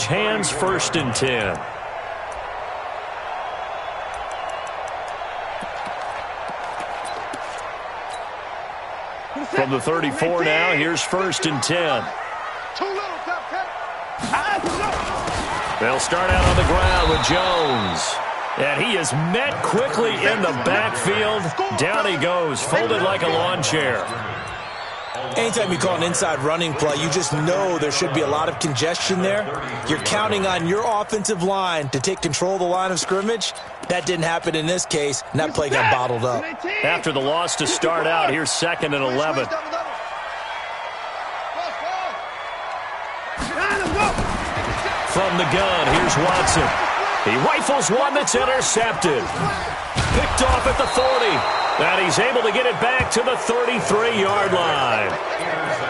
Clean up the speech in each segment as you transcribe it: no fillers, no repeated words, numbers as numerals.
Hands first and 10. From the 34 now, here's first and 10. They'll start out on the ground with Jones. And he is met quickly in the backfield. Down he goes, folded like a lawn chair. Anytime you call an inside running play, you just know there should be a lot of congestion there. You're counting on your offensive line to take control of the line of scrimmage. That didn't happen in this case, and that play got bottled up. After the loss to start out, here's second and 11. From the gun, here's Watson. He rifles one that's intercepted. Picked off at the 40. And he's able to get it back to the 33-yard line.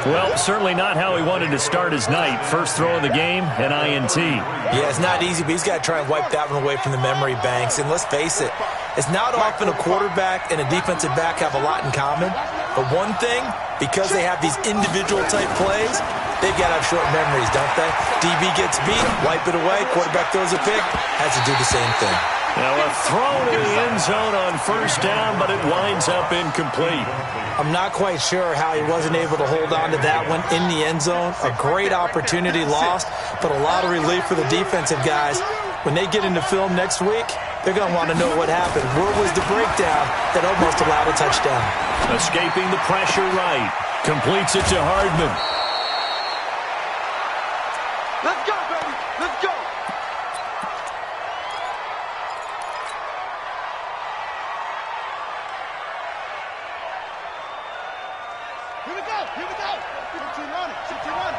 Well, certainly not how he wanted to start his night. First throw of the game, an INT. Yeah, it's not easy, but he's got to try and wipe that one away from the memory banks. And let's face it, it's not often a quarterback and a defensive back have a lot in common. But one thing, because they have these individual-type plays, they've got to have short memories, don't they? DB gets beat, wipe it away, quarterback throws a pick, has to do the same thing. Now a throw to the end zone on first down, but it winds up incomplete. I'm not quite sure how he wasn't able to hold on to that one in the end zone. A great opportunity lost, but a lot of relief for the defensive guys. When they get into film next week, they're going to want to know what happened. Where was the breakdown that almost allowed a touchdown? Escaping the pressure right. Completes it to Hardman. Let's go, baby. Let's go. Here we go. Here we go. 15 on it. 15 on it.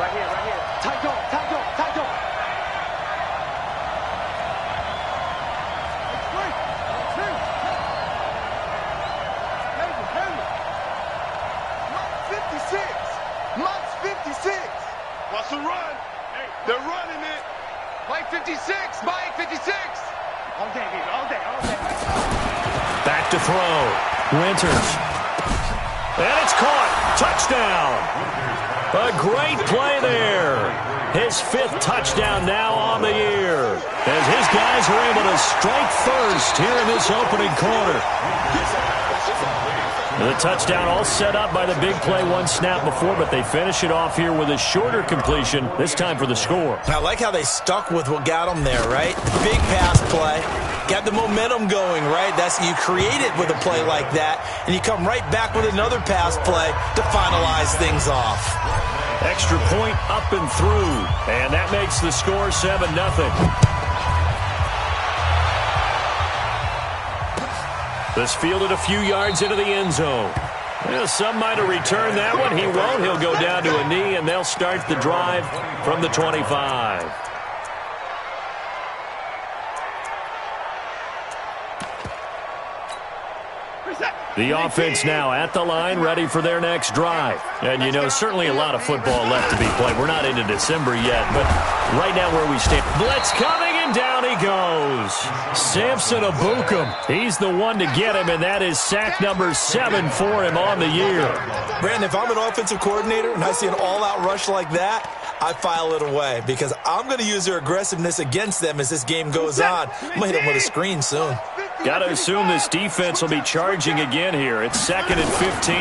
Right here. Right here. Tight go. Tight go. Tight go. That's great. That's great. Handle. Mott's 56. Mott's 56. Watch the run. They're running it. Mike 56. Mike 56. All day, baby. All day. All day. Back to throw. Winters. And it's caught. Touchdown. A great play there. His fifth touchdown now on the year, as his guys are able to strike first here in this opening quarter. The touchdown all set up by the big play one snap before, but they finish it off here with a shorter completion, this time for the score. I like how they stuck with what got them there, right? Big pass play. Got the momentum going, right? That's you create it with a play like that, and you come right back with another pass play to finalize things off. Extra point up and through, and that makes the score 7-0. This fielded a few yards into the end zone. Well, some might have returned that one. He won't. He'll go down to a knee, and they'll start the drive from the 25. The offense now at the line, ready for their next drive. And, you know, certainly a lot of football left to be played. We're not into December yet, but right now where we stand. Blitz coming, and down he goes. Samson Abukum. He's the one to get him, and that is sack number 7 for him on the year. Brandon, if I'm an offensive coordinator and I see an all-out rush like that, I file it away because I'm going to use their aggressiveness against them as this game goes on. I'm going to hit them with a screen soon. Got to assume this defense will be charging again here. It's 2nd and 15.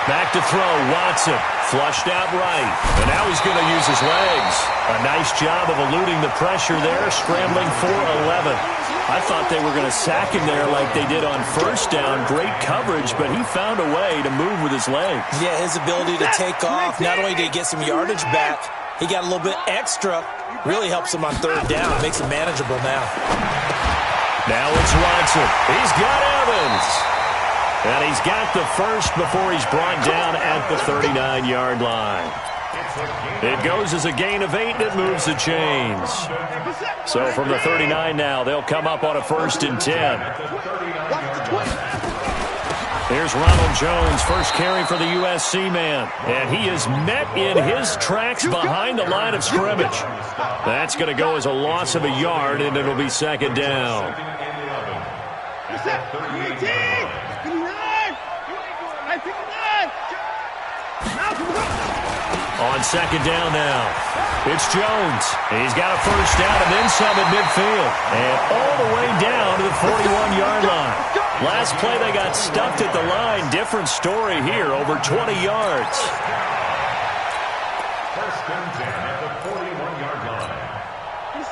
Back to throw, Watson. Flushed out right. And now he's going to use his legs. A nice job of eluding the pressure there, scrambling for 11. I thought they were going to sack him there like they did on first down. Great coverage, but he found a way to move with his legs. Yeah, his ability to take off, not only did he get some yardage back, he got a little bit extra. Really helps him on third down. Makes it manageable now. Now it's Watson. He's got Evans. And he's got the first before he's brought down at the 39-yard line. It goes as a gain of 8, and it moves the chains. So from the 39 now, they'll come up on a 1st and 10. Here's Ronald Jones, first carry for the USC man. And he is met in his tracks behind the line of scrimmage. That's going to go as a loss of a yard, and it'll be 2nd down. On second down now, it's Jones. He's got a first down and then some at midfield. And all the way down to the 41-yard line. Last play, they got stuffed at the line. Different story here, over 20 yards. First and 10 at the 41-yard line.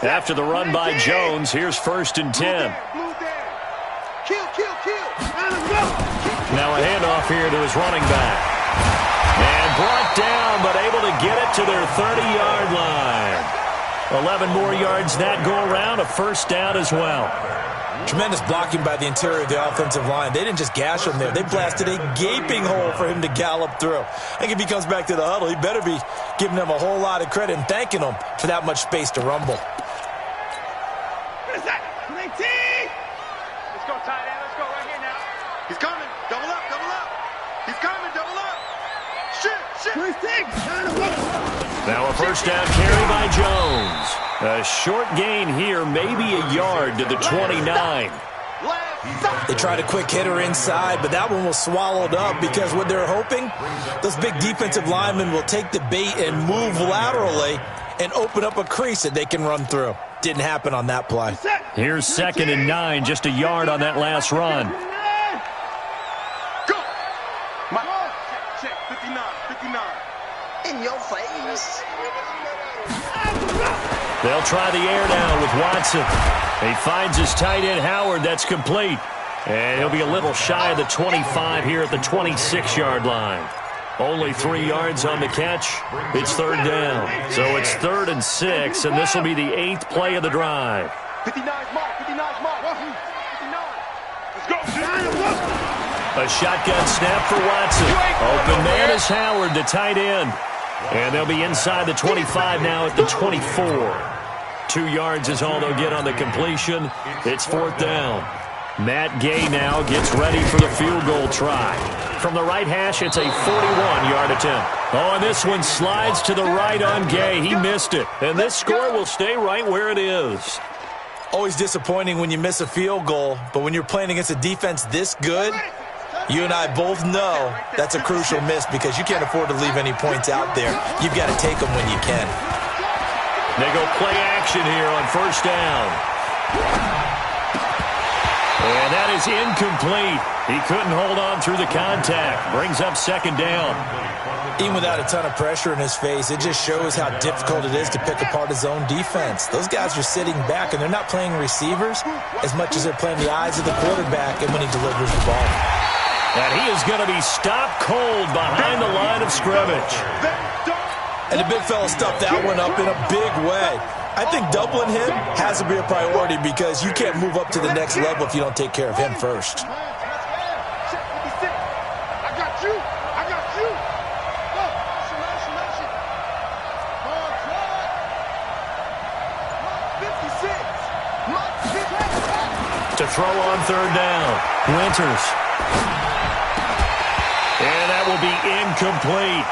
After the run by Jones, here's first and 10. Now a handoff here to his running back. And brought down, but able to get it to their 30-yard line. 11 more yards that go around, a first down as well. Tremendous blocking by the interior of the offensive line. They didn't just gash him there. They blasted a gaping hole for him to gallop through. I think if he comes back to the huddle, he better be giving them a whole lot of credit and thanking them for that much space to rumble. Let's go, tight end. Let's go right here now. He's coming. Double up, double up. He's coming, double up. Shit. Now a first down carry by Jones. A short gain here, maybe a yard to the 29. They tried a quick hitter inside, but that one was swallowed up because what they're hoping, those big defensive linemen will take the bait and move laterally and open up a crease that they can run through. Didn't happen on that play. Here's second and 9, just a yard on that last run. Go. Check. 59. In your face. They'll try the air now with Watson. He finds his tight end, Howard. That's complete. And he'll be a little shy of the 25 here at the 26-yard line. Only 3 yards on the catch. It's third down. So it's 3rd and 6, and this will be the 8th play of the drive. 59's mark. 59's mark. 59. Let's go. A shotgun snap for Watson. Open man is Howard, the tight end. And they'll be inside the 25 now at the 24. 2 yards is all they'll get on the completion. It's 4th down. Matt Gay now gets ready for the field goal try. From the right hash, it's a 41-yard attempt. Oh, and this one slides to the right on Gay. He missed it. And this score will stay right where it is. Always disappointing when you miss a field goal, but when you're playing against a defense this good, you and I both know that's a crucial miss because you can't afford to leave any points out there. You've got to take them when you can. They go play action here on first down. And that is incomplete. He couldn't hold on through the contact. Brings up second down. Even without a ton of pressure in his face, it just shows how difficult it is to pick apart his own defense. Those guys are sitting back, and they're not playing receivers as much as they're playing the eyes of the quarterback and when he delivers the ball. And he is going to be stopped cold behind the line of scrimmage. And the big fella stuffed that one up in a big way. I think doubling him has to be a priority because you can't move up to the next level if you don't take care of him first. I got you. Go. Motion. 56. To throw on third down. Winters. And that will be incomplete.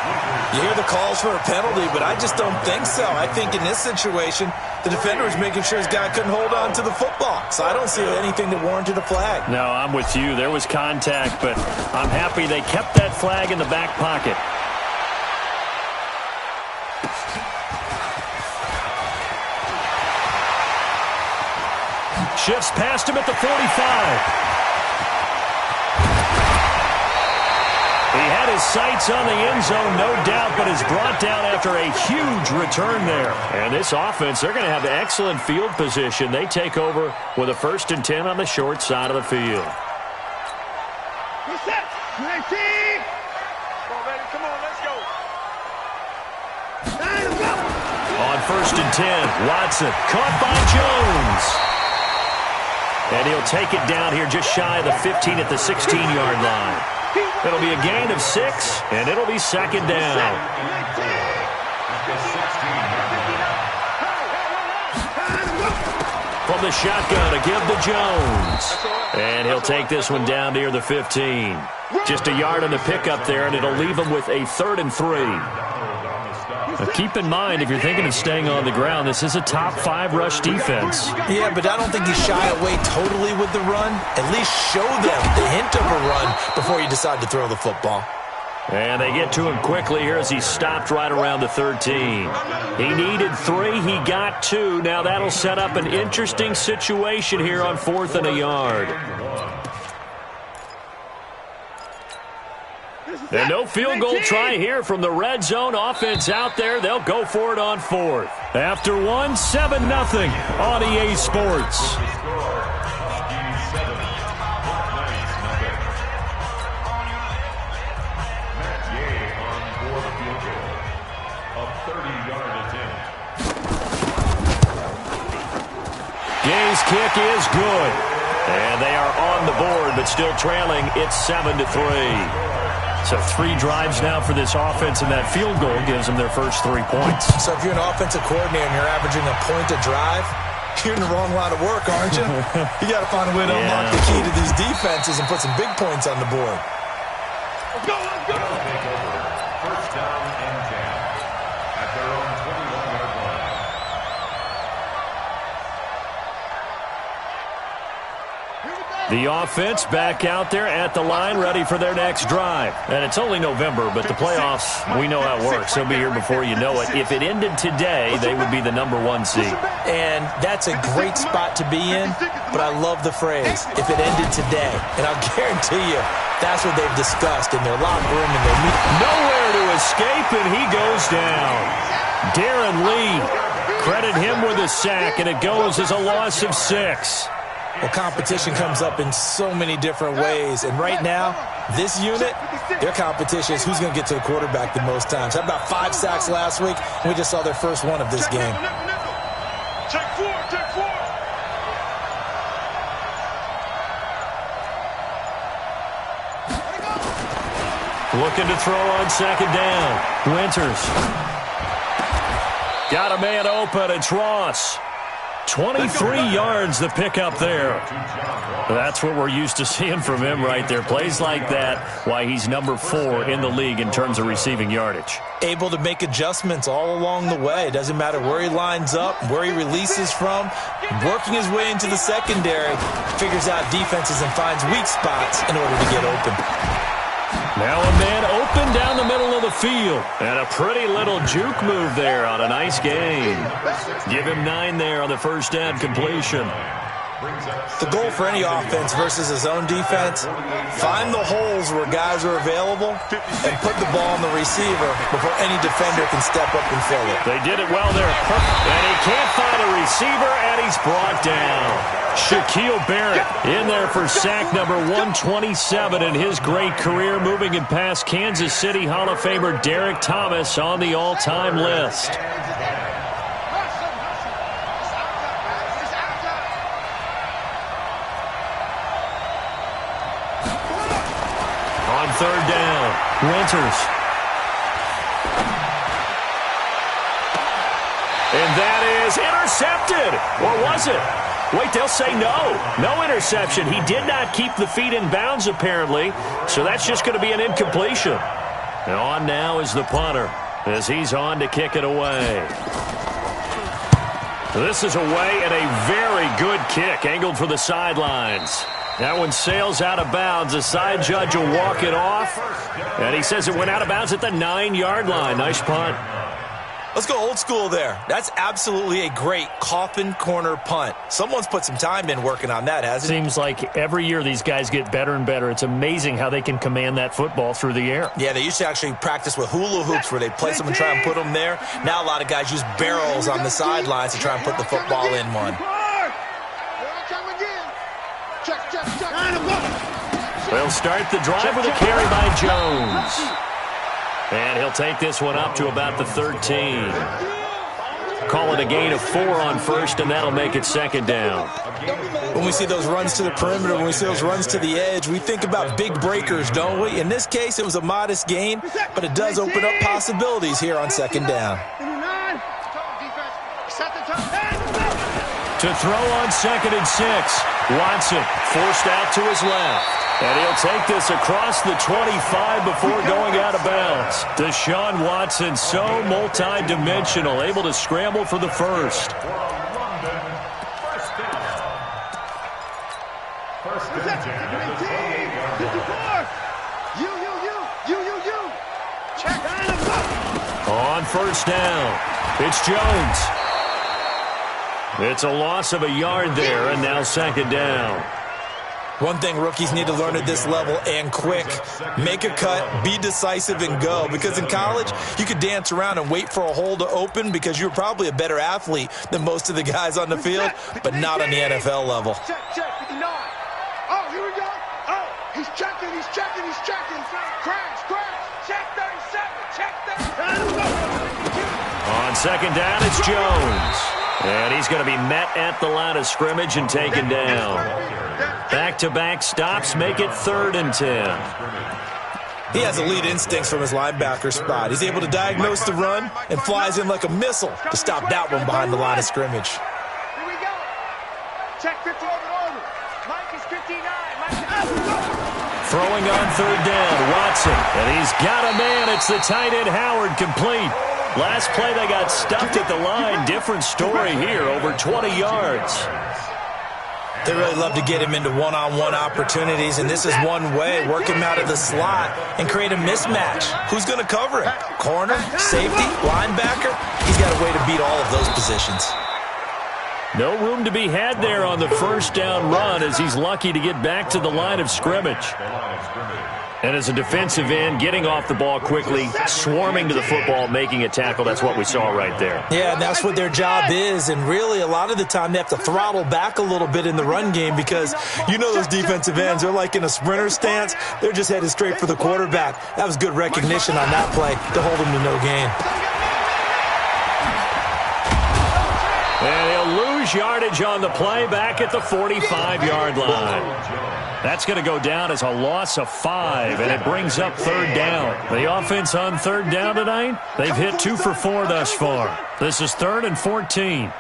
You hear the calls for a penalty, but I just don't think so. I think in this situation, the defender is making sure his guy couldn't hold on to the football. So I don't see anything that warranted a flag. No, I'm with you. There was contact, but I'm happy they kept that flag in the back pocket. Shifts past him at the 45. He had his sights on the end zone, no doubt, but is brought down after a huge return there. And this offense, they're going to have excellent field position. They take over with a 1st and 10 on the short side of the field. Reset. 19. Come on, baby. Come on, let's go. On 1st and 10, Watson caught by Jones. And he'll take it down here just shy of the 15 at the 16-yard line. It'll be a gain of 6, and it'll be second down. From the shotgun to give to Jones. And he'll take this one down near the 15. Just a yard on the pickup there, and it'll leave him with a 3rd and 3. Now keep in mind, if you're thinking of staying on the ground, this is a top 5 rush defense. Yeah, but I don't think you shy away totally with the run. At least show them the hint of a run before you decide to throw the football. And they get to him quickly here as he stopped right around the 13. He needed 3. He got 2. Now that'll set up an interesting situation here on 4th and a yard. And no field goal try here from the red zone. Offense out there. They'll go for it on 4th. After 1, 7-0 on EA Sports. Gay's kick is good. And they are on the board, but still trailing. It's 7-3. So 3 drives now for this offense, and that field goal gives them their first 3 points. So if you're an offensive coordinator and you're averaging a point a drive, you're in the wrong line of work, aren't you? You got to find a way to unlock the key to these defenses and put some big points on the board. Let's go, let's go. First down and 10 at their own 21-yard line. The offense back out there at the line, ready for their next drive. And it's only November, but the playoffs, we know how it works. They'll be here before you know it. If it ended today, they would be the number 1 seed. And that's a great spot to be in, but I love the phrase, if it ended today. And I'll guarantee you, that's what they've discussed in their locker room and their meeting. Nowhere to escape, and he goes down. Darren Lee, credit him with a sack, and it goes as a loss of 6. Well, competition comes up in so many different ways. And right now, this unit, their competition is who's going to get to the quarterback the most times. How about 5 sacks last week? We just saw their first one of this game. Check 4, check 4. Looking to throw on 2nd down. Winters. Got a man open. It's Ross. 23 yards the pickup there. That's what we're used to seeing from him right there. Plays like that, why he's number 4 in the league in terms of receiving yardage. Able to make adjustments all along the way. Doesn't matter where he lines up, where he releases from. Working his way into the secondary, figures out defenses and finds weak spots in order to get open. Now a man open down the middle of the field. And a pretty little juke move there on a nice game. Give him 9 there on the first down completion. The goal for any offense versus a zone defense, find the holes where guys are available and put the ball on the receiver before any defender can step up and fill it. They did it well there. And he can't find a receiver, and he's brought down. Shaquille Barrett in there for sack number 127 in his great career, moving and past Kansas City Hall of Famer Derek Thomas on the all-time list. On 3rd down, Winters. And that is intercepted. Or was it? Wait, they'll say no. No interception. He did not keep the feet in bounds, apparently. So that's just going to be an incompletion. And on now is the punter as he's on to kick it away. This is away and a very good kick, angled for the sidelines. That one sails out of bounds. The side judge will walk it off. And he says it went out of bounds at the 9-yard line. Nice punt. Let's go old school there. That's absolutely a great coffin corner punt. Someone's put some time in working on that, hasn't it? Seems like every year these guys get better and better. It's amazing how they can command that football through the air. Yeah, they used to actually practice with hula hoops where they place them and try and put them there. Now a lot of guys use barrels on the sidelines to try and put the football in one. They'll start the drive with a carry by Jones. And he'll take this one up to about the 13. Call it a gain of 4 on first, and that'll make it 2nd down. When we see those runs to the perimeter, when we see those runs to the edge, we think about big breakers, don't we? In this case, it was a modest gain, but it does open up possibilities here on 2nd down. To throw on 2nd and 6. Watson forced out to his left. And he'll take this across the 25 before going out of bounds. Deshaun Watson, so multi-dimensional, able to scramble for the first. On first down, it's Jones. It's a loss of a yard there, and now second down. One thing rookies need to learn at this level, and quick, make a cut, be decisive, and go. Because in college, you could dance around and wait for a hole to open because you're probably a better athlete than most of the guys on the field, but not on the NFL level. Check, 59. Oh, here we go. Oh, he's checking. Crash. Check 37. Check 37. On second down, it's Jones. And he's going to be met at the line of scrimmage and taken down. Back-to-back stops make it 3rd and 10. He has elite instincts from his linebacker spot. He's able to diagnose the run and flies in like a missile to stop that one behind the line of scrimmage. Here we go. Check 50 over. Mike is 59. Throwing on 3rd down, Watson. And he's got a man. It's the tight end, Howard, complete. Last play, they got stuffed at the line. Different story here, over 20 yards. They really love to get him into one-on-one opportunities, and this is one way. Work him out of the slot and create a mismatch. Who's going to cover him? Corner, safety, linebacker? He's got a way to beat all of those positions. No room to be had there on the first down run as he's lucky to get back to the line of scrimmage. And as a defensive end, getting off the ball quickly, swarming to the football, making a tackle, that's what we saw right there. Yeah, and that's what their job is. And really, a lot of the time, they have to throttle back a little bit in the run game because you know those defensive ends, they're like in a sprinter stance. They're just headed straight for the quarterback. That was good recognition on that play to hold him to no gain. And he'll lose yardage on the play back at the 45-yard line. That's going to go down as a loss of 5, and it brings up 3rd down. The offense on 3rd down tonight, they've hit 2 for 4 thus far. This is 3rd and 14.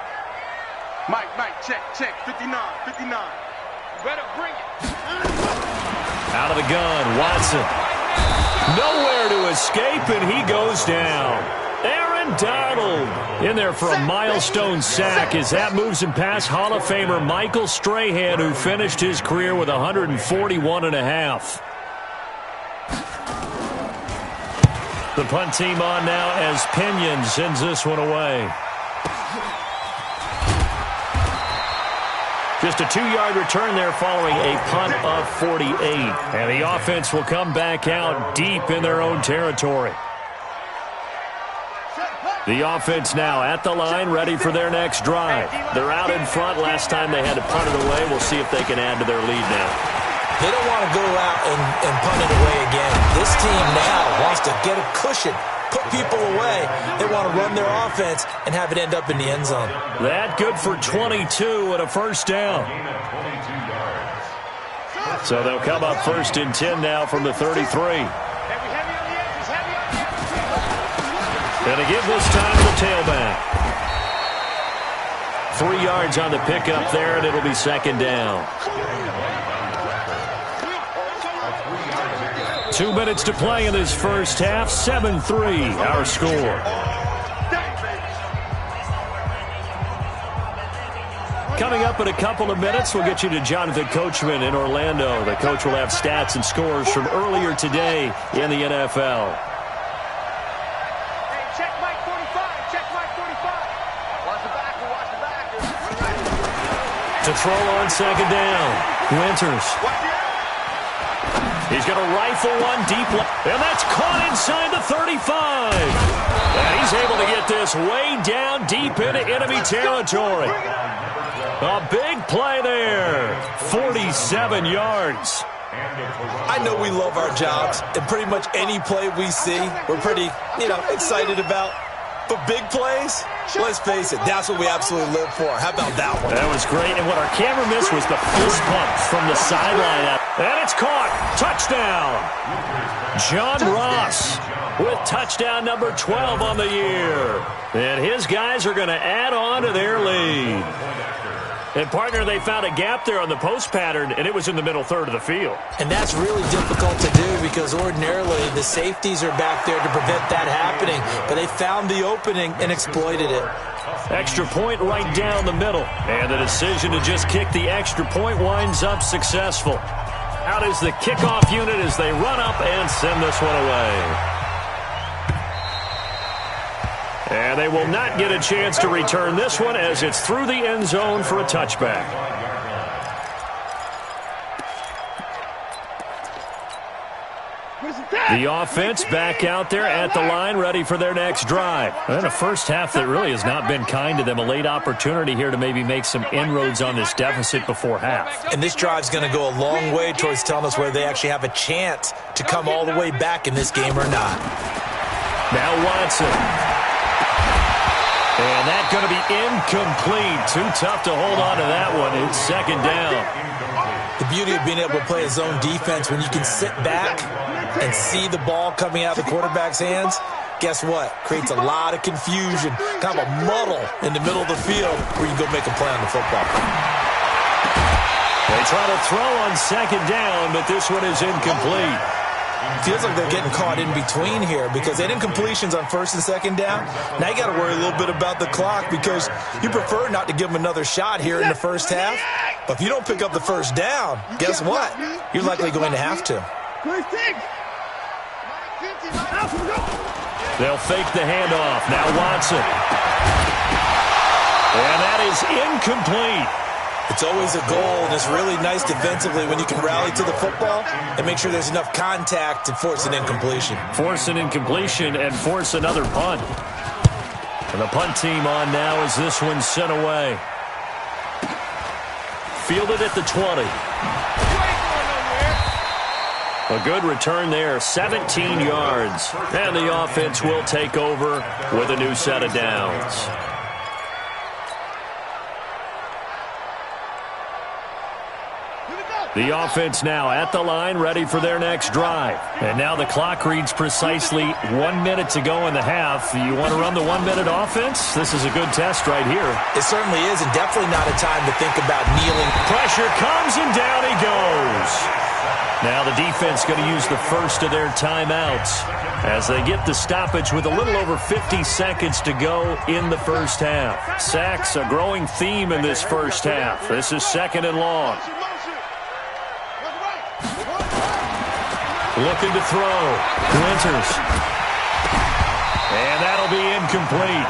Mike, check, 59. You better bring it. Out of the gun, Watson. Nowhere to escape, and he goes down. Aaron Donald in there for a milestone sack as that moves him past Hall of Famer Michael Strahan, who finished his career with 141.5. The punt team on now as Pinion sends this one away. Just a 2-yard return there following a punt of 48. And the offense will come back out deep in their own territory. The offense now at the line, ready for their next drive. They're out in front. Last time they had to punt it away. We'll see if they can add to their lead now. They don't want to go out and punt it away again. This team now wants to get a cushion, put people away. They want to run their offense and have it end up in the end zone. That good for 22 and a first down. So they'll come up 1st and 10 now from the 33. And to give this time to the tailback. 3 yards on the pickup there, and it'll be 2nd down. 2 minutes to play in this first half. 7-3, our score. Coming up in a couple of minutes, we'll get you to Jonathan Coachman in Orlando. The coach will have stats and scores from earlier today in the NFL. To throw on 2nd down. Winters. He's going to rifle one deep left. And that's caught inside the 35. And he's able to get this way down deep into enemy territory. A big play there. 47 yards. I know we love our jobs, and pretty much any play we see, we're pretty, excited about. But big plays, let's face it, that's what we absolutely live for. How about that one? That was great, and what our camera missed was the fist pump from the sideline. And it's caught. Touchdown. John Ross with touchdown number 12 on the year. And his guys are going to add on to their lead. And, partner, they found a gap there on the post pattern, and it was in the middle third of the field. And that's really difficult to do because ordinarily the safeties are back there to prevent that happening. But they found the opening and exploited it. Extra point right down the middle. And the decision to just kick the extra point winds up successful. Out is the kickoff unit as they run up and send this one away. And they will not get a chance to return this one as it's through the end zone for a touchback. The offense back out there at the line, ready for their next drive. And a first half that really has not been kind to them. A late opportunity here to maybe make some inroads on this deficit before half. And this drive's going to go a long way towards telling us whether they actually have a chance to come all the way back in this game or not. Now Watson. And that's going to be incomplete. Too tough to hold on to that one. It's second down. The beauty of being able to play a zone defense when you can sit back and see the ball coming out of the quarterback's hands, guess what? Creates a lot of confusion, kind of a muddle in the middle of the field where you go make a play on the football. They try to throw on second down, but this one is incomplete. Feels like they're getting caught in between here because they had incompletions on first and second down. Now you got to worry a little bit about the clock because you prefer not to give them another shot here in the first half. But if you don't pick up the first down, guess what? You're likely going to have to. They'll fake the handoff. Now Watson. And that is incomplete. It's always a goal, and it's really nice defensively when you can rally to the football and make sure there's enough contact to force an incompletion. Force an incompletion and force another punt. And the punt team on now as this one's sent away. Fielded at the 20. A good return there, 17 yards. And the offense will take over with a new set of downs. The offense now at the line, ready for their next drive. And now the clock reads precisely 1 minute to go in the half. You want to run the 1 minute offense? This is a good test right here. It certainly is, and definitely not a time to think about kneeling. Pressure comes, and down he goes. Now the defense going to use the first of their timeouts as they get the stoppage with a little over 50 seconds to go in the first half. Sacks, a growing theme in this first half. This is second and long. Looking to throw. Winters. And that'll be incomplete.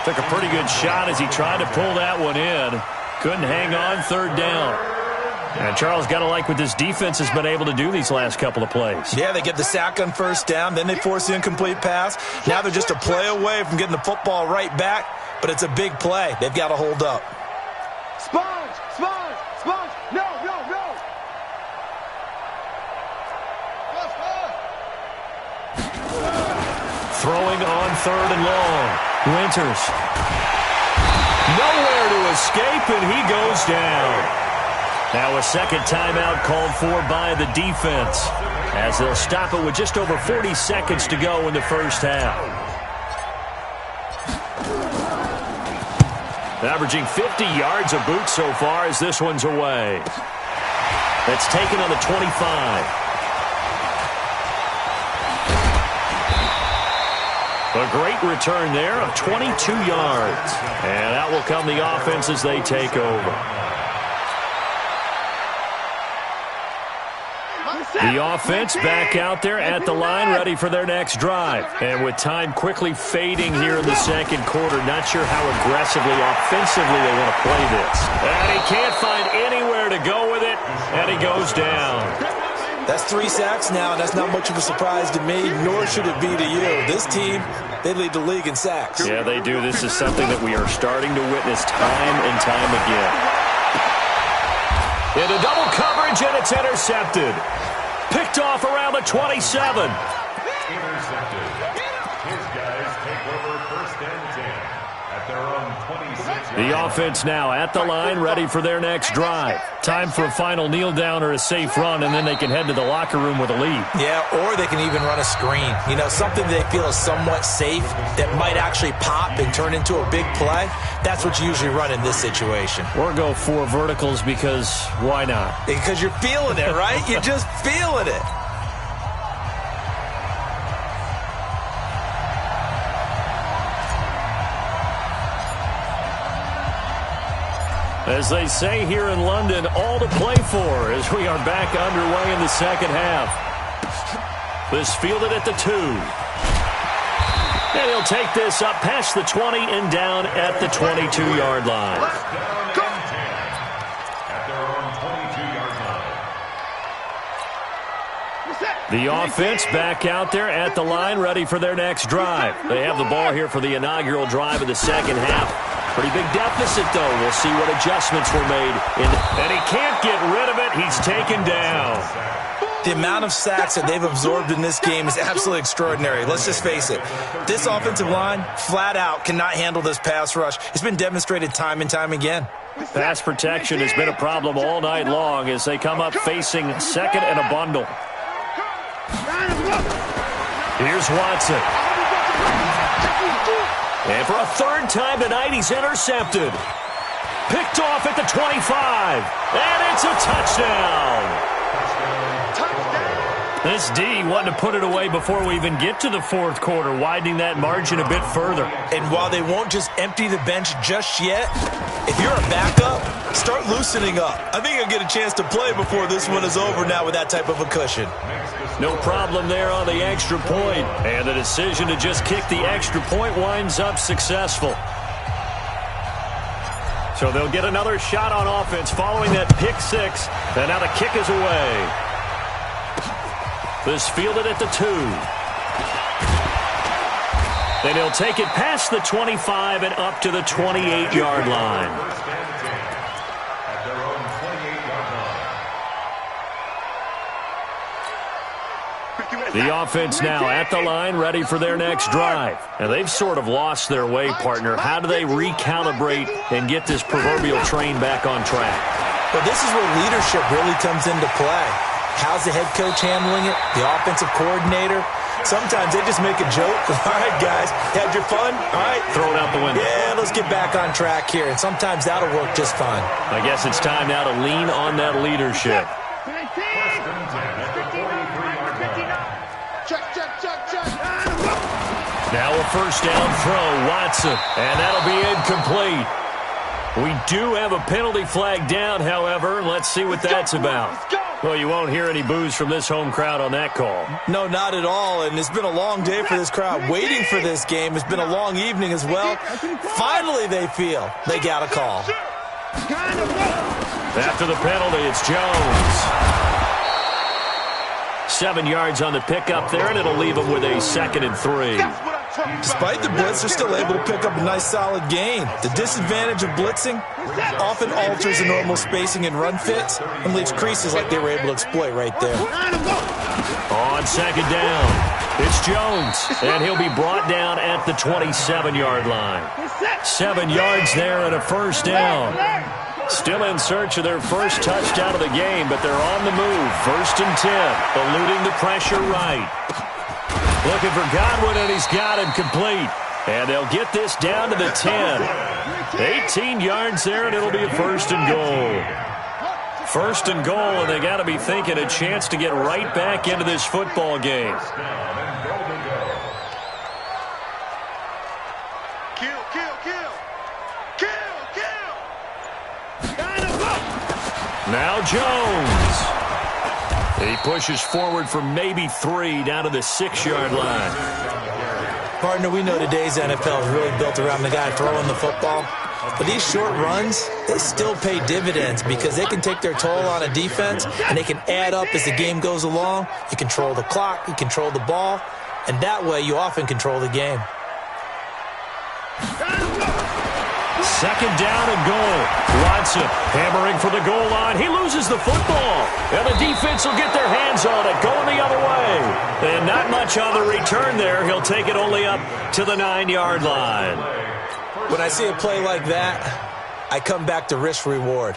Took a pretty good shot as he tried to pull that one in. Couldn't hang on, third down. And Charles, got to like what this defense has been able to do these last couple of plays. Yeah, they get the sack on first down, then they force the incomplete pass. Now they're just a play away from getting the football right back, but it's a big play. They've got to hold up. Sponge, sponge, sponge. No, no, no. Throwing on third and long. Winters. Nowhere to escape, and he goes down. Now a second timeout called for by the defense as they'll stop it with just over 40 seconds to go in the first half. Averaging 50 yards a boot so far as this one's away. That's taken on the 25. A great return there of 22 yards. And out will come the offense as they take over. The offense back out there at the line, ready for their next drive. And with time quickly fading here in the second quarter, not sure how aggressively, offensively they want to play this. And he can't find anywhere to go with it, and he goes down. That's 3 sacks now, and that's not much of a surprise to me, nor should it be to you. This team, they lead the league in sacks. Yeah, they do. This is something that we are starting to witness time and time again. Into double coverage, and it's intercepted. Picked off around the 27. Intercepted. His guys take over first and 10 at their own 26. The offense now at the line, ready for their next drive. Time for a final kneel down or a safe run, and then they can head to the locker room with a lead. Yeah, or they can even run a screen. You know, something they feel is somewhat safe that might actually pop and turn into a big play. That's what you usually run in this situation. Or go 4 verticals because why not? Because you're feeling it, right? You're just feeling it. As they say here in London, all to play for as we are back underway in the second half. This fielded at the 2. And he'll take this up past the 20 and down at the 22-yard line. The offense back out there at the line, ready for their next drive. They have the ball here for the inaugural drive of the second half. Pretty big deficit, though. We'll see what adjustments were made. And he can't get rid of it. He's taken down. The amount of sacks that they've absorbed in this game is absolutely extraordinary. Let's just face it. This offensive line, flat out, cannot handle this pass rush. It's been demonstrated time and time again. Pass protection has been a problem all night long as they come up facing second and a bundle. Here's Watson. And for a third time tonight, he's intercepted. Picked off at the 25. And it's a touchdown. This D wanting to put it away before we even get to the fourth quarter, widening that margin a bit further. And while they won't just empty the bench just yet, if you're a backup, start loosening up. I think you'll get a chance to play before this one is over now with that type of a cushion. No problem there on the extra point. And the decision to just kick the extra point winds up successful. So they'll get another shot on offense following that pick six. And now the kick is away. This fielded at the 2. Then he'll take it past the 25 and up to the 28-yard line. The offense now at the line, ready for their next drive. And they've sort of lost their way, partner. How do they recalibrate and get this proverbial train back on track? Well, this is where leadership really comes into play. How's the head coach handling it? The offensive coordinator? Sometimes they just make a joke. All right, guys, had your fun? All right. Throw it out the window. Yeah, let's get back on track here. And sometimes that'll work just fine. I guess it's time now to lean on that leadership. Now a first down throw, Watson, and that'll be incomplete. We do have a penalty flag down, however. Let's see what that's about. Well, you won't hear any boos from this home crowd on that call. No, not at all, and it's been a long day for this crowd waiting for this game. It's been a long evening as well. Finally, they feel they got a call. After the penalty, it's Jones. 7 yards on the pickup there, and it'll leave them with a 2nd and 3. Despite the blitz, they're still able to pick up a nice solid gain. The disadvantage of blitzing often alters the normal spacing and run fits and leaves creases like they were able to exploit right there. On 2nd down, it's Jones, and he'll be brought down at the 27-yard line. 7 yards there and a first down. Still in search of their first touchdown of the game, but they're on the move. 1st and 10, eluding the pressure right. Looking for Godwin, and he's got him complete. And they'll get this down to the 10. 18 yards there, and it'll be a 1st and goal. 1st and goal, and they got to be thinking a chance to get right back into this football game. Kill, kill, kill. Kill, kill. Now Jones. He pushes forward for maybe 3 down to the 6-yard line. Partner, we know today's NFL is really built around the guy throwing the football. But these short runs, they still pay dividends because they can take their toll on a defense and they can add up as the game goes along. You control the clock, you control the ball, and that way you often control the game. 2nd down and goal. Watson hammering for the goal line. He loses the football. And the defense will get their hands on it, going the other way. And not much on the return there. He'll take it only up to the 9-yard line. When I see a play like that, I come back to risk-reward.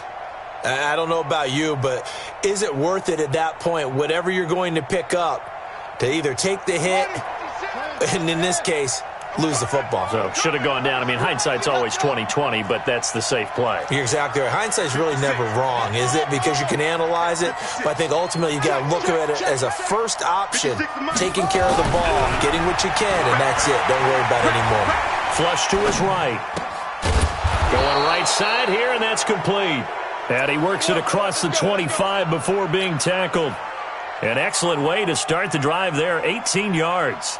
I don't know about you, but is it worth it at that point, whatever you're going to pick up, to either take the hit, and in this case, lose the football? So should have gone down. I mean, hindsight's always 20/20, but that's the safe play. You're exactly right. Hindsight's really never wrong, is it? Because you can analyze it, but I think ultimately you got to look at it as a first option, taking care of the ball, getting what you can, and that's it. Don't worry about it anymore. Flush to his right. Going right side here, and that's complete. And he works it across the 25 before being tackled. An excellent way to start the drive there, 18 yards.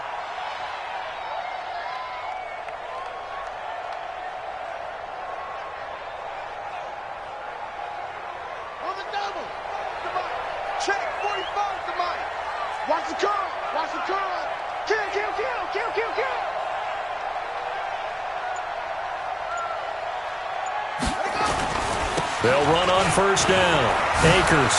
on the double. Check 45 to Mike. Watch the curl. Watch the curl. Kill, kill, kill, kill, kill, kill. They'll run on first down. Akers.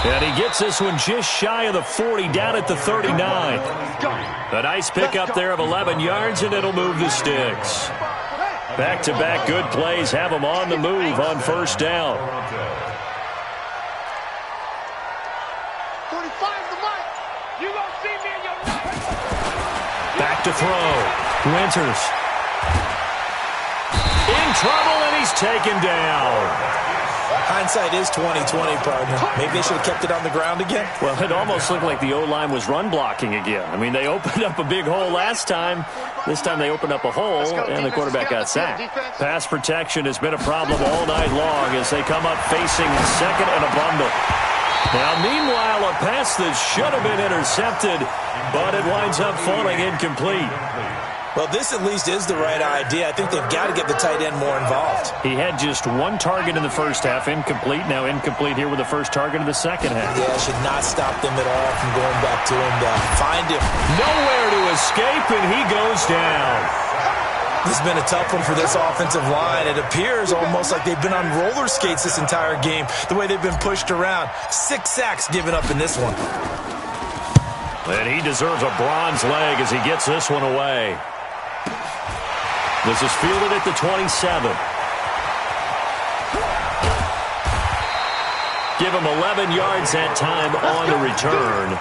And he gets this one just shy of the 40, down at the 39. A nice pickup there of 11 yards, and it'll move the sticks. Back-to-back good plays have them on the move on first down. 45 to Mike. You gonna see me in your night. Back to throw. Winters. In trouble, and he's taken down. Hindsight is 20/20, partner. Maybe they should have kept it on the ground again. Well, it almost looked like the O-line was run blocking again. I mean, they opened up a big hole last time. This time they opened up a hole, and the quarterback got sacked. Pass protection has been a problem all night long as they come up facing second and a bundle. Now, meanwhile, a pass that should have been intercepted, but it winds up falling incomplete. Well, this at least is the right idea. I think they've got to get the tight end more involved. He had just one target in the first half, incomplete. Now incomplete here with the first target of the second half. Yeah, should not stop them at all from going back to him to find him. Nowhere to escape, and he goes down. This has been a tough one for this offensive line. It appears almost like they've been on roller skates this entire game, the way they've been pushed around. 6 sacks given up in this one. And he deserves a bronze leg as he gets this one away. This is fielded at the 27. Give him 11 yards that time on the return.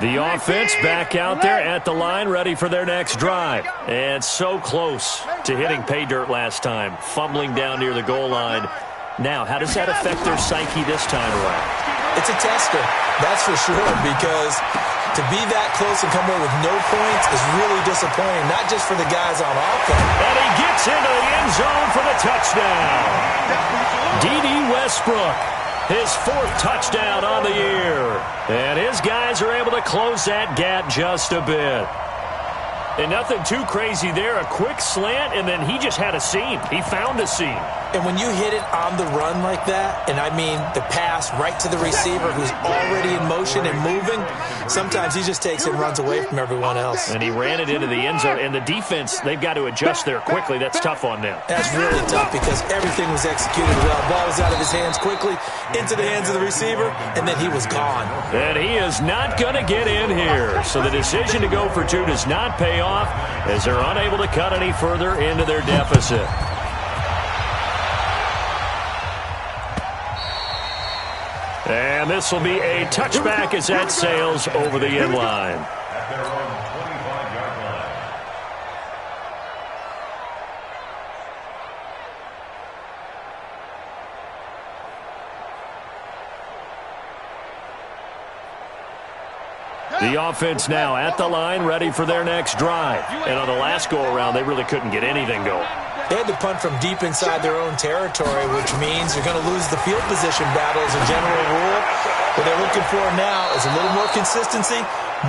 The offense back out there at the line, ready for their next drive. And so close to hitting pay dirt last time, fumbling down near the goal line. Now, how does that affect their psyche this time around? It's a tester, that's for sure, because to be that close and come away with no points is really disappointing, not just for the guys on offense. And he gets into the end zone for the touchdown. D.D. Westbrook, his 4th touchdown on the year. And his guys are able to close that gap just a bit. And nothing too crazy there. A quick slant, and then he just had a seam. He found a seam. And when you hit it on the run like that, and I mean the pass right to the receiver who's already in motion and moving, sometimes he just takes it and runs away from everyone else. And he ran it into the end zone. And the defense, they've got to adjust there quickly. That's tough on them. That's really tough because everything was executed well. Ball was out of his hands quickly, into the hands of the receiver, and then he was gone. And he is not going to get in here. So the decision to go for 2 does not pay off as they're unable to cut any further into their deficit. And this will be a touchback as that sails over the end line. At their own 25-yard line. The offense now at the line, ready for their next drive. And on the last go-around, they really couldn't get anything going. They had to punt from deep inside their own territory, which means you're going to lose the field position battle as a general rule. What they're looking for now is a little more consistency,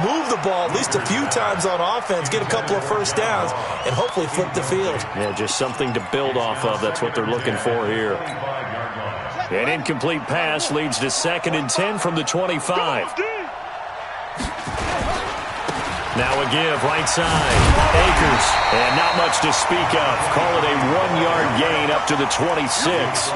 move the ball at least a few times on offense, get a couple of first downs, and hopefully flip the field. Yeah, just something to build off of. That's what they're looking for here. An incomplete pass leads to 2nd and 10 from the 25. Now a give, right side. Akers, and not much to speak of. Call it a 1-yard gain up to the 26.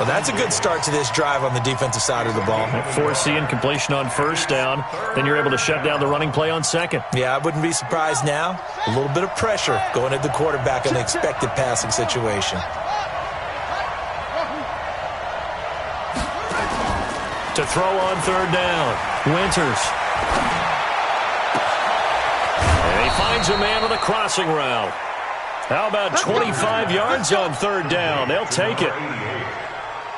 Well, that's a good start to this drive on the defensive side of the ball. Force the incompletion on first down. Then you're able to shut down the running play on 2nd. Yeah, I wouldn't be surprised now. A little bit of pressure going at the quarterback in the expected passing situation. To throw on 3rd down, Winters. And he finds a man on a crossing route. How about 25 yards on 3rd down? They'll take it.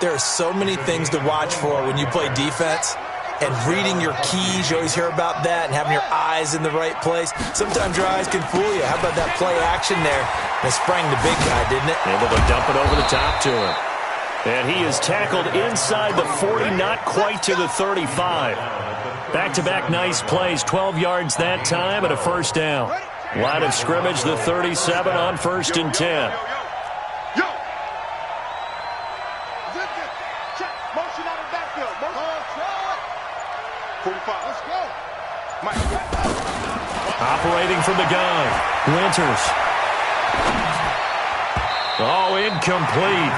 There are so many things to watch for when you play defense. And reading your keys, you always hear about that, and having your eyes in the right place. Sometimes your eyes can fool you. How about that play action there? It sprang the big guy, didn't it? Able to dump it over the top to him. And he is tackled inside the 40, not quite to the 35. Back-to-back nice plays, 12 yards that time and a first down. Line of scrimmage, the 37 on 1st and 10. Operating from the gun, Winters. Oh, incomplete.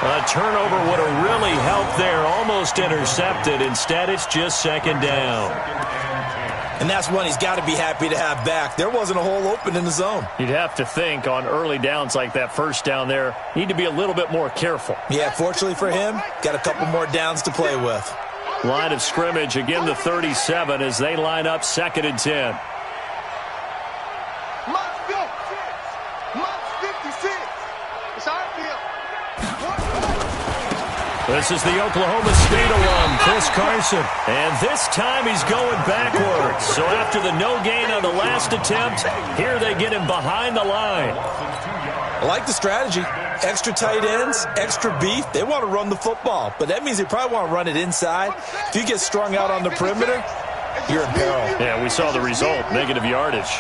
A turnover would have really helped there. Almost intercepted. Instead, it's just second down. And that's one he's got to be happy to have back. There wasn't a hole open in the zone. You'd have to think on early downs like that first down there, need to be a little bit more careful. Yeah, fortunately for him, got a couple more downs to play with. Line of scrimmage, again the 37 as they line up 2nd and 10. This is the Oklahoma State alum, Chris Carson. And this time he's going backwards. So after the no gain on the last attempt, here they get him behind the line. I like the strategy. Extra tight ends, extra beef. They want to run the football, but that means they probably want to run it inside. If you get strung out on the perimeter, you're in peril. Yeah, we saw the result, negative yardage.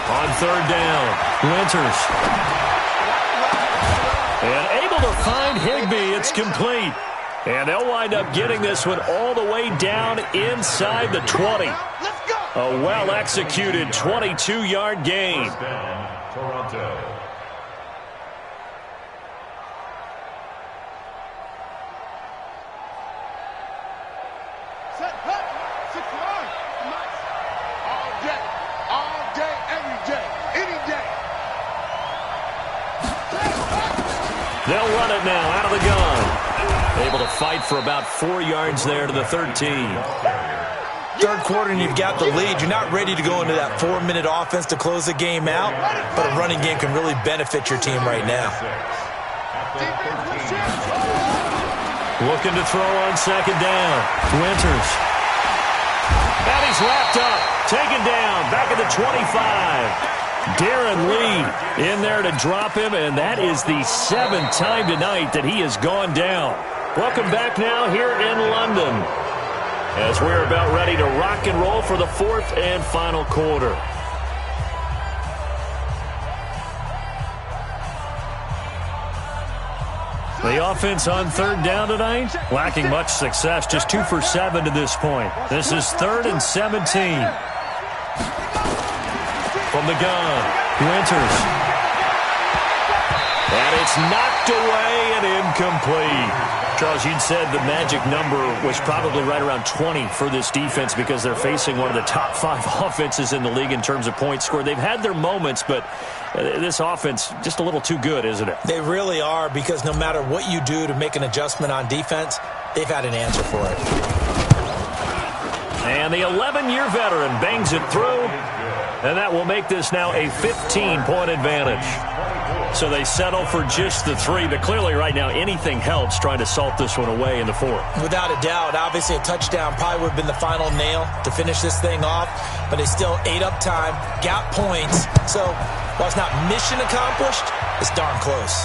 On 3rd down, Winters. And able to find Higbee. It's complete. And they'll wind up getting this one all the way down inside the 20. A well-executed 22-yard gain. Toronto. They'll run it now out of the gun. Able to fight for about 4 yards there to the 13. Third quarter and you've got the lead. You're not ready to go into that 4-minute offense to close the game out, but a running game can really benefit your team right now. Looking to throw on 2nd down. Winters. And he's wrapped up. Taken down. Back at the 25. Darren Lee in there to drop him, and that is the 7th time tonight that he has gone down. Welcome back now here in London as we're about ready to rock and roll for the 4th and final quarter. The offense on 3rd down tonight, lacking much success, just 2 for 7 to this point. This is 3rd and 17. From the gun, Winters. And it's knocked away and incomplete. Charles, you'd said the magic number was probably right around 20 for this defense because they're facing one of the top 5 offenses in the league in terms of points scored. They've had their moments, but this offense just a little too good, isn't it? They really are, because no matter what you do to make an adjustment on defense, they've had an answer for it. And the 11-year veteran bangs it through. And that will make this now a 15-point advantage. So they settle for just the 3, but clearly right now anything helps trying to salt this one away in the 4th. Without a doubt, obviously a touchdown probably would have been the final nail to finish this thing off, but they still ate up time, got points. So while it's not mission accomplished, it's darn close.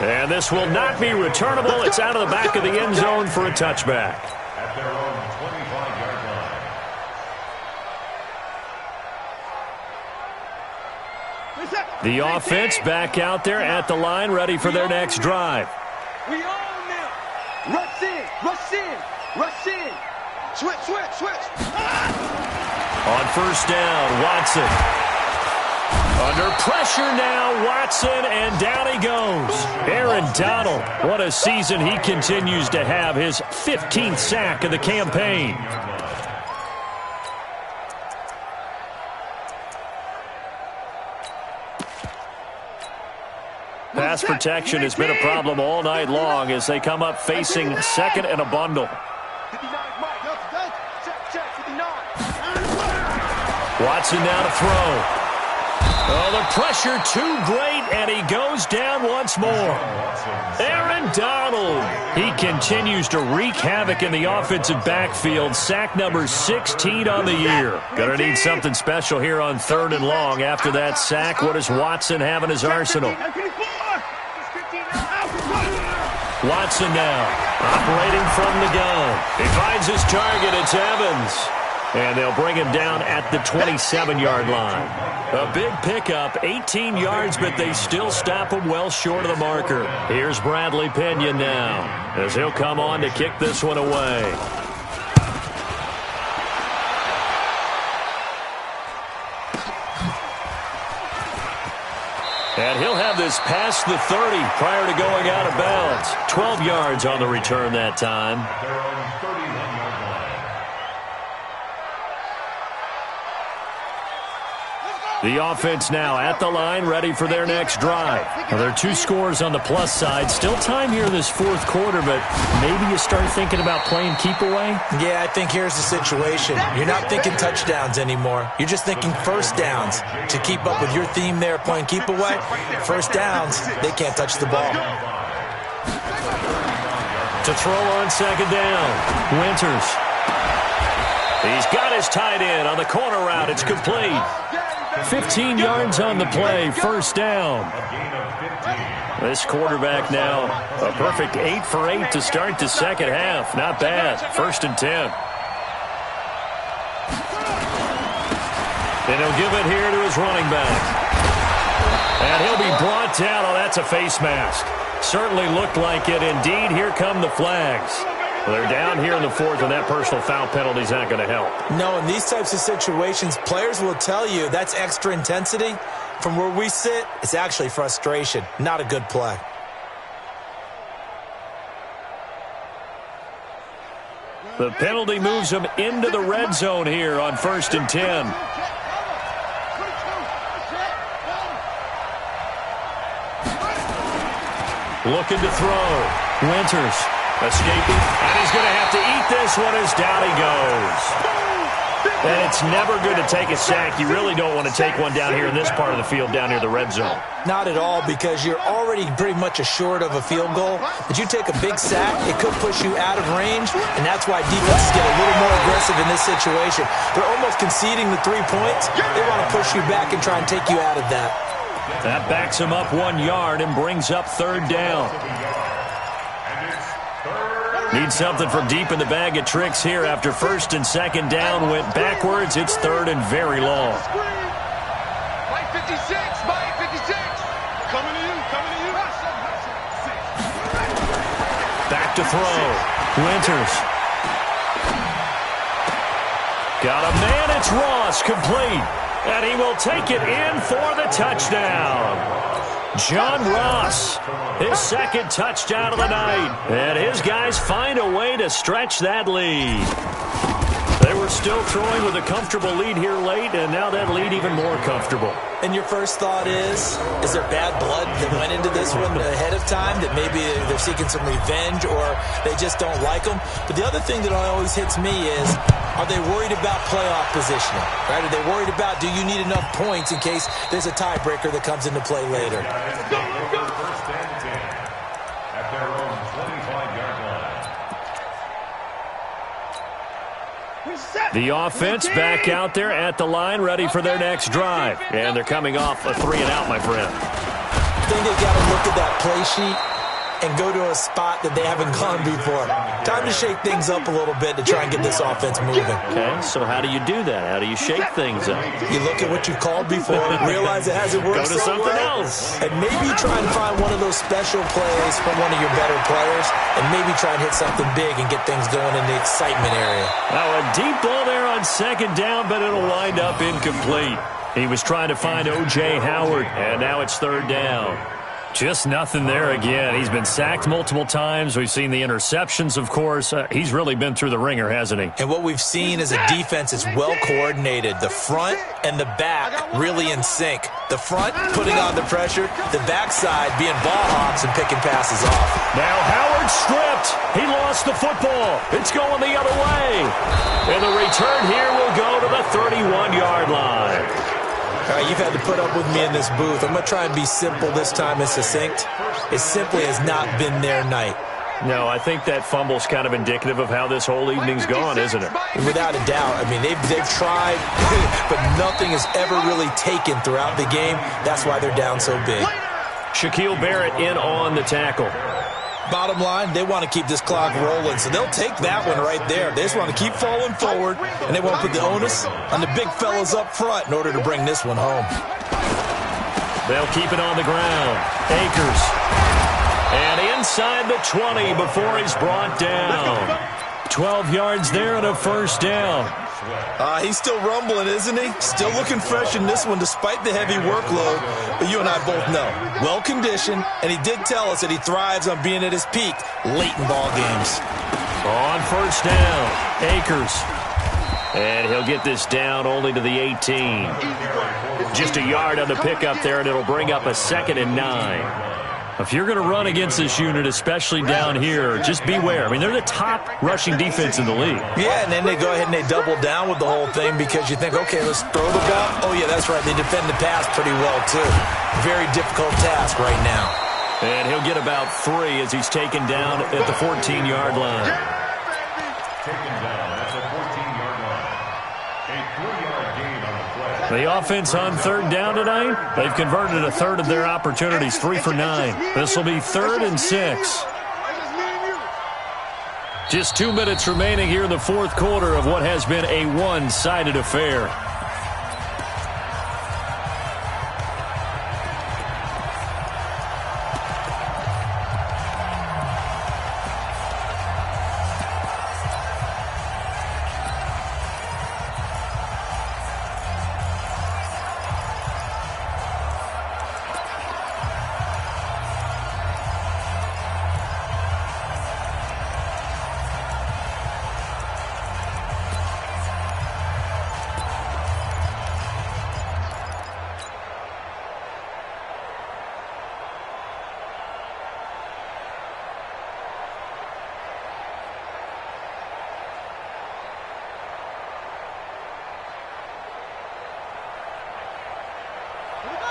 And this will not be returnable. It's out of the back of the end zone for a touchback. At their own 25-yard line. The offense back out there at the line, ready for their next drive. We own them. Rush in, rush in, rush in. Switch, switch, switch. On 1st down, Watson. Under pressure now, Watson, and down he goes. Aaron Donald, what a season he continues to have, his 15th sack of the campaign. Pass protection has been a problem all night long as they come up facing 2nd and a bundle. Watson now to throw. Oh, the pressure too great, and he goes down once more. Aaron Donald. He continues to wreak havoc in the offensive backfield. Sack number 16 on the year. Going to need something special here on 3rd and long. After that sack, what does Watson have in his arsenal? Watson now, operating from the gun. He finds his target. It's Evans. And they'll bring him down at the 27-yard line. A big pickup, 18 yards, but they still stop him well short of the marker. Here's Bradley Pinion now, as he'll come on to kick this one away. And he'll have this past the 30 prior to going out of bounds. 12 yards on the return that time. Their own 31-yard line. The offense now at the line, ready for their next drive. Well, there are 2 scores on the plus side. Still time here in this 4th quarter, but maybe you start thinking about playing keep away? Yeah, I think here's the situation. You're not thinking touchdowns anymore. You're just thinking first downs. To keep up with your theme there, playing keep away, first downs, they can't touch the ball. To throw on 2nd down, Winters. He's got his tight end on the corner route. It's complete. 15 yards on the play, first down. This quarterback now, a perfect 8 for 8 to start the second half. Not bad. 1st and 10. And he'll give it here to his running back. And he'll be brought down. Oh, that's a face mask. Certainly looked like it. Indeed, here come the flags. Well, they're down here in the 4th, and that personal foul penalty is not going to help. No, in these types of situations, players will tell you that's extra intensity. From where we sit, it's actually frustration. Not a good play. The penalty moves them into the red zone here on 1st and 10. Looking to throw. Winters. Escaping, and he's going to have to eat this one as down he goes. And it's never good to take a sack. You really don't want to take one down here in this part of the field, down near the red zone. Not at all, because you're already pretty much assured of a field goal. But you take a big sack, it could push you out of range, and that's why defenses get a little more aggressive in this situation. They're almost conceding the 3 points. They want to push you back and try and take you out of that. That backs him up 1 yard and brings up 3rd down. Need something from deep in the bag of tricks here after 1st and 2nd down went backwards. It's 3rd and very long. Mike 56, Mike 56. Coming to you, coming to you. Back to throw. Winters. Got a man, it's Ross, complete. And he will take it in for the touchdown. John Ross, his 2nd touchdown of the night. And his guys find a way to stretch that lead. They were still throwing with a comfortable lead here late, and now that lead even more comfortable. And your first thought is there bad blood that went into this one ahead of time, that maybe they're seeking some revenge or they just don't like them? But the other thing that always hits me is, are they worried about playoff positioning? Right? Are they worried about, do you need enough points in case there's a tiebreaker that comes into play later? First and 10 at their own 25-yard line. The offense back out there at the line, ready for their next drive. And they're coming off a 3-and-out, my friend. I think they've got to look at that play sheet and go to a spot that they haven't gone before. Time to shake things up a little bit to try and get this offense moving. Okay, so how do you do that? How do you shake things up? You look at what you've called before, realize it hasn't worked Go to so something well, else. and maybe try and find one of those special plays from one of your better players, and maybe try and hit something big and get things going in the excitement area. Now a deep ball there on 2nd down, but it'll wind up incomplete. He was trying to find O.J. Howard, and now it's 3rd down. Just nothing there again. He's been sacked multiple times. We've seen the interceptions, of course. He's really been through the ringer, hasn't he? And what we've seen is a defense that's well coordinated. The front and the back really in sync. The front putting on the pressure, the backside being ball hawks and picking passes off. Now Howard stripped. He lost the football. It's going the other way. And the return here will go to the 31-yard line. All right, you've had to put up with me in this booth. I'm going to try and be simple this time and succinct. It simply has not been their night. No, I think that fumble's kind of indicative of how this whole evening's gone, isn't it? Without a doubt. I mean, they've tried, but nothing has ever really taken throughout the game. That's why they're down so big. Shaquille Barrett in on the tackle. Bottom line, they want to keep this clock rolling, so they'll take that one right there. They just want to keep falling forward, and they want to put the onus on the big fellas up front in order to bring this one home. They'll keep it on the ground. Akers. And inside the 20 before he's brought down. 12 yards there and a first down. He's still rumbling, isn't he? Still looking fresh in this one despite the heavy workload. But you and I both know, well-conditioned, and he did tell us that he thrives on being at his peak late in ball games. On first down, Akers. And he'll get this down only to the 18. Just a yard on the pickup there, and it'll bring up a 2nd and 9. If you're going to run against this unit, especially down here, just beware. I mean, they're the top rushing defense in the league. Yeah, and then they go ahead and they double down with the whole thing because you think, okay, let's throw the ball. Oh, yeah, that's right. They defend the pass pretty well, too. Very difficult task right now. And he'll get about 3 as he's taken down at the 14-yard line. Taken down at the 14-yard line. A 3-yard gain on the play. The offense on third down tonight, they've converted a third of their opportunities, 3 for 9. This will be 3rd and 6. Just 2 minutes remaining here in the fourth quarter of what has been a one-sided affair.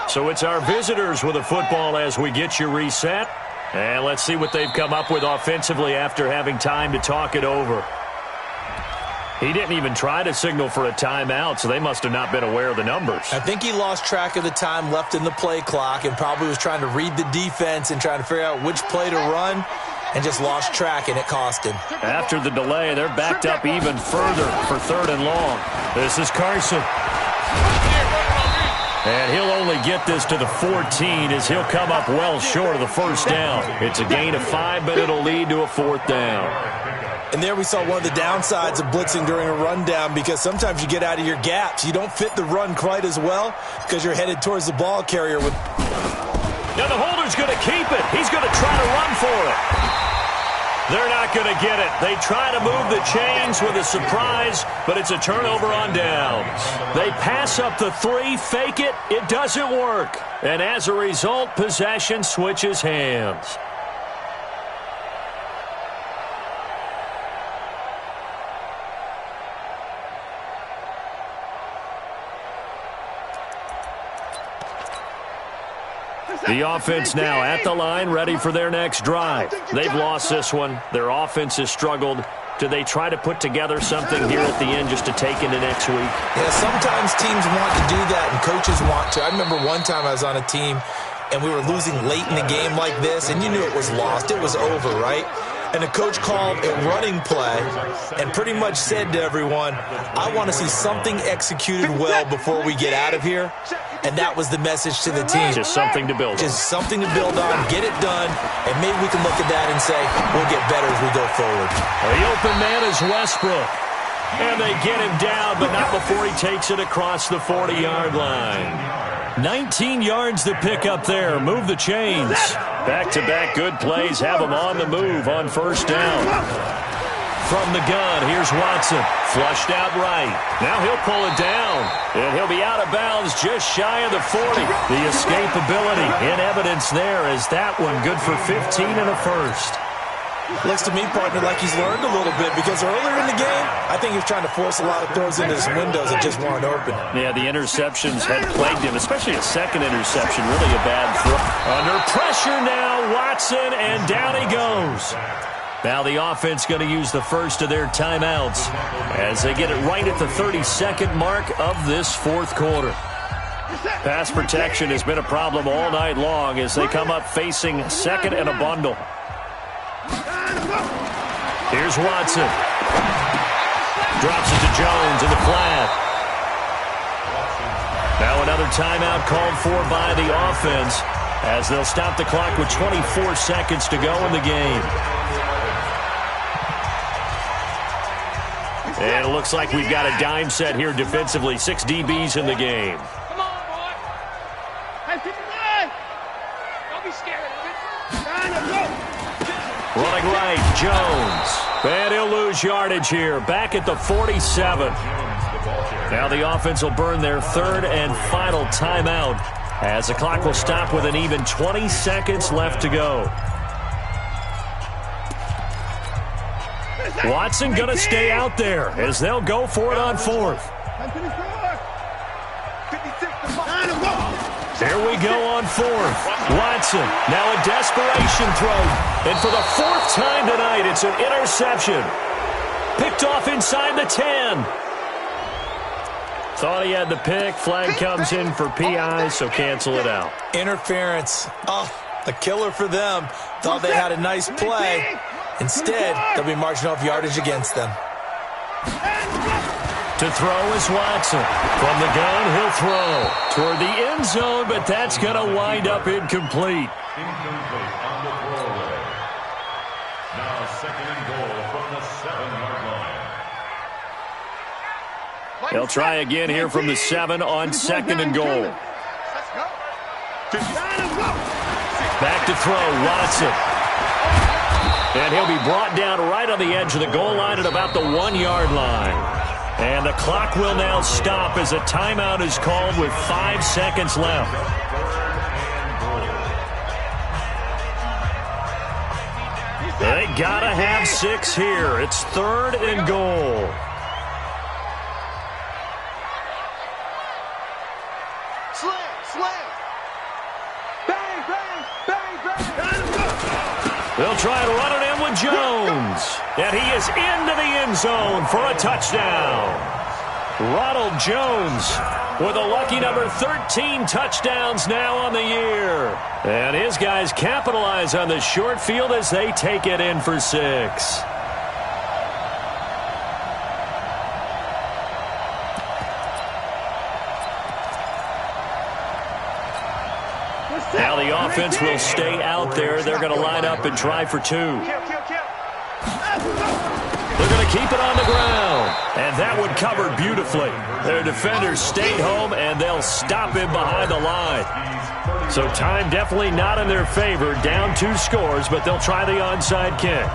So it's our visitors with a football as we get you reset. And let's see what they've come up with offensively after having time to talk it over. He didn't even try to signal for a timeout, so they must have not been aware of the numbers. I think he lost track of the time left in the play clock and probably was trying to read the defense and trying to figure out which play to run and just lost track, and it cost him. After the delay, they're backed up even further for 3rd and long. This is Carson. And he'll only get this to the 14 as he'll come up well short of the first down. It's a gain of 5, but it'll lead to a 4th down. And there we saw one of the downsides of blitzing during a rundown because sometimes you get out of your gaps. You don't fit the run quite as well because you're headed towards the ball carrier. Now the holder's going to keep it. He's going to try to run for it. They're not going to get it. They try to move the chains with a surprise, but it's a turnover on downs. They pass up the 3, fake it. It doesn't work. And as a result, possession switches hands. The offense now at the line, ready for their next drive. They've lost this one. Their offense has struggled. Do they try to put together something here at the end just to take into next week? Yeah, sometimes teams want to do that and coaches want to. I remember one time I was on a team and we were losing late in the game like this, and you knew it was lost. It was over, right? And the coach called a running play and pretty much said to everyone, I want to see something executed well before we get out of here. And that was the message to the team. Just something to build on. Just something to build on, get it done, and maybe we can look at that and say, we'll get better as we go forward. The open man is Westbrook. And they get him down, but not before he takes it across the 40-yard line. 19 yards to pick up there. Move the chains. Back-to-back good plays have them on the move on first down. From the gun, here's Watson. Flushed out right. Now he'll pull it down. And he'll be out of bounds just shy of the 40. The escapability in evidence there is that one good for 15 and a first. Looks to me, partner, like he's learned a little bit because earlier in the game, I think he was trying to force a lot of throws into his windows that just weren't open. Yeah, the interceptions had plagued him, especially a second interception. Really a bad throw. Under pressure now, Watson, and down he goes. Now the offense going to use the first of their timeouts as they get it right at the 32nd mark of this fourth quarter. Pass protection has been a problem all night long as they come up facing second and a bundle. Here's Watson. Drops it to Jones in the flat. Now another timeout called for by the offense as they'll stop the clock with 24 seconds to go in the game. And it looks like we've got a dime set here defensively. 6 DBs in the game. Come on, boy. Hey, 59. Don't be scared of it. Running right, Jones. And he'll lose yardage here. Back at the 47. Now the offense will burn their third and final timeout as the clock will stop with an even 20 seconds left to go. Watson going to stay out there as they'll go for it on fourth. There we go on fourth. Watson, now a desperation throw. And for the fourth time tonight, it's an interception. Picked off inside the 10. Thought he had the pick. Flag comes in for PI, so cancel it out. Interference. Oh, a killer for them. Thought they had a nice play. Instead, they'll be marching off yardage against them. To throw is Watson. From the gun, he'll throw toward the end zone, but that's going to wind up incomplete. Incomplete on the throwaway. Now second and goal from the 7-yard line. They'll try again here from the 7 on second and goal. Let's go. Back to throw, Watson. And he'll be brought down right on the edge of the goal line at about the 1-yard line. And the clock will now stop as a timeout is called with 5 seconds left. They gotta have 6 here. It's third and goal. They'll try to run it in with Jones. And he is into the end zone for a touchdown. Ronald Jones with a lucky number 13 touchdowns now on the year. And his guys capitalize on the short field as they take it in for 6. Now the offense will stay out there. They're going to line up and try for 2. They're going to keep it on the ground. And that one covered beautifully. Their defenders stayed home, and they'll stop him behind the line. So time definitely not in their favor. Down 2 scores, but they'll try the onside kick.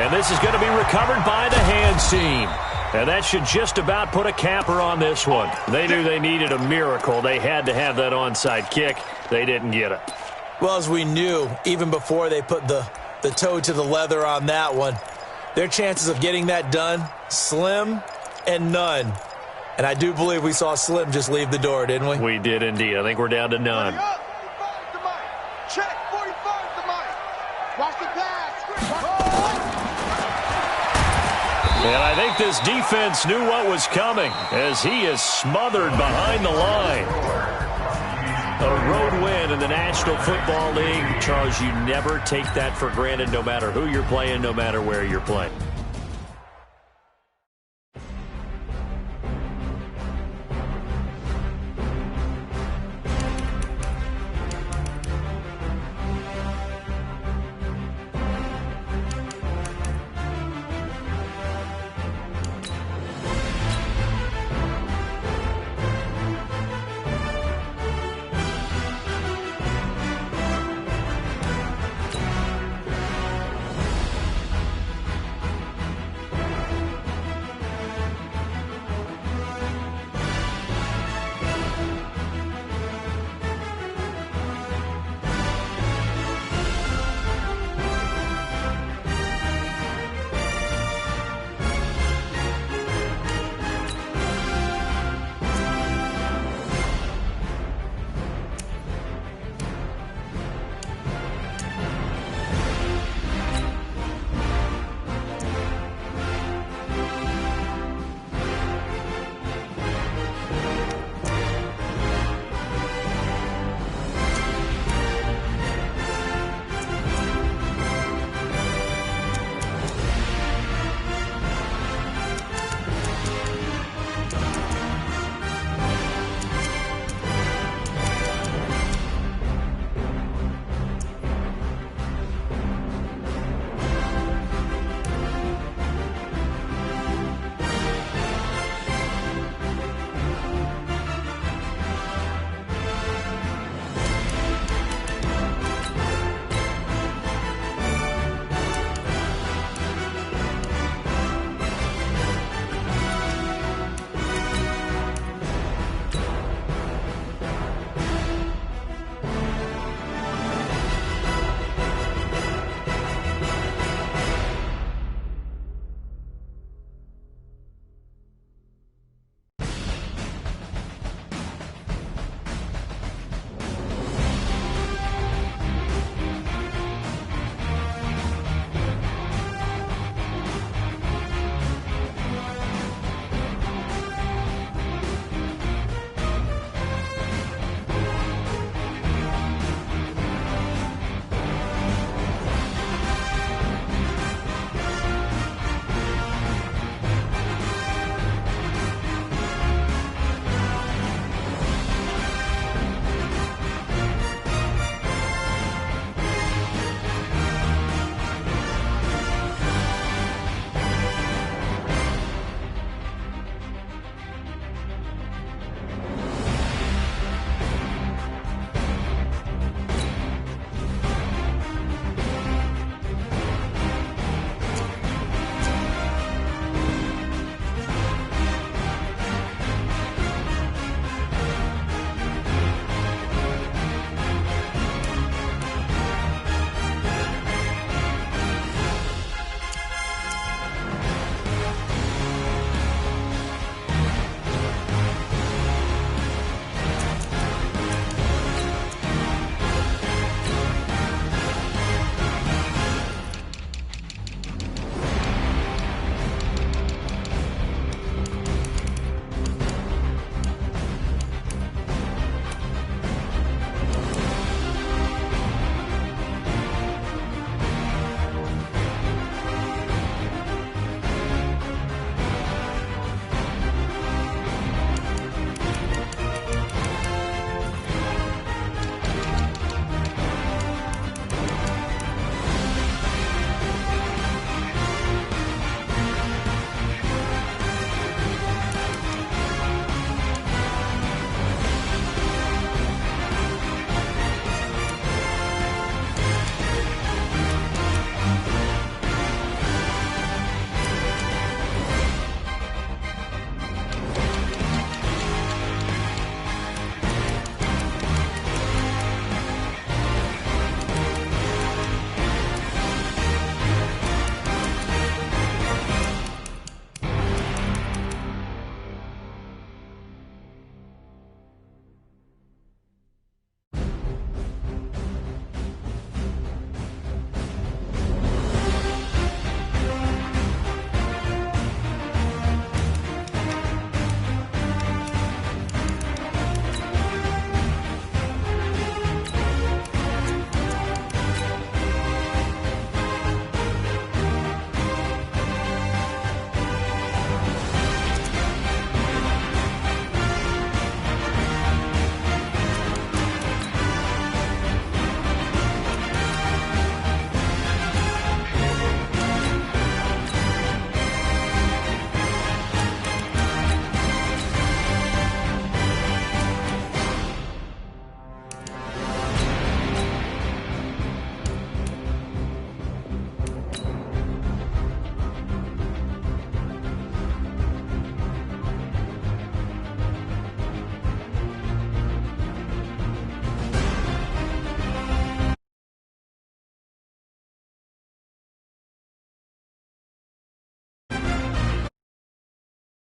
And this is going to be recovered by the hands team. And that should just about put a capper on this one. They knew they needed a miracle. They had to have that onside kick. They didn't get it. Well, as we knew, even before they put the toe to the leather on that one, their chances of getting that done, slim and none. And I do believe we saw Slim just leave the door, didn't we? We did indeed. I think we're down to none. Check 45 to Mike. Watch the pass. And I think this defense knew what was coming as he is smothered behind the line. A road win in the National Football League. Charles, you never take that for granted no matter who you're playing, no matter where you're playing.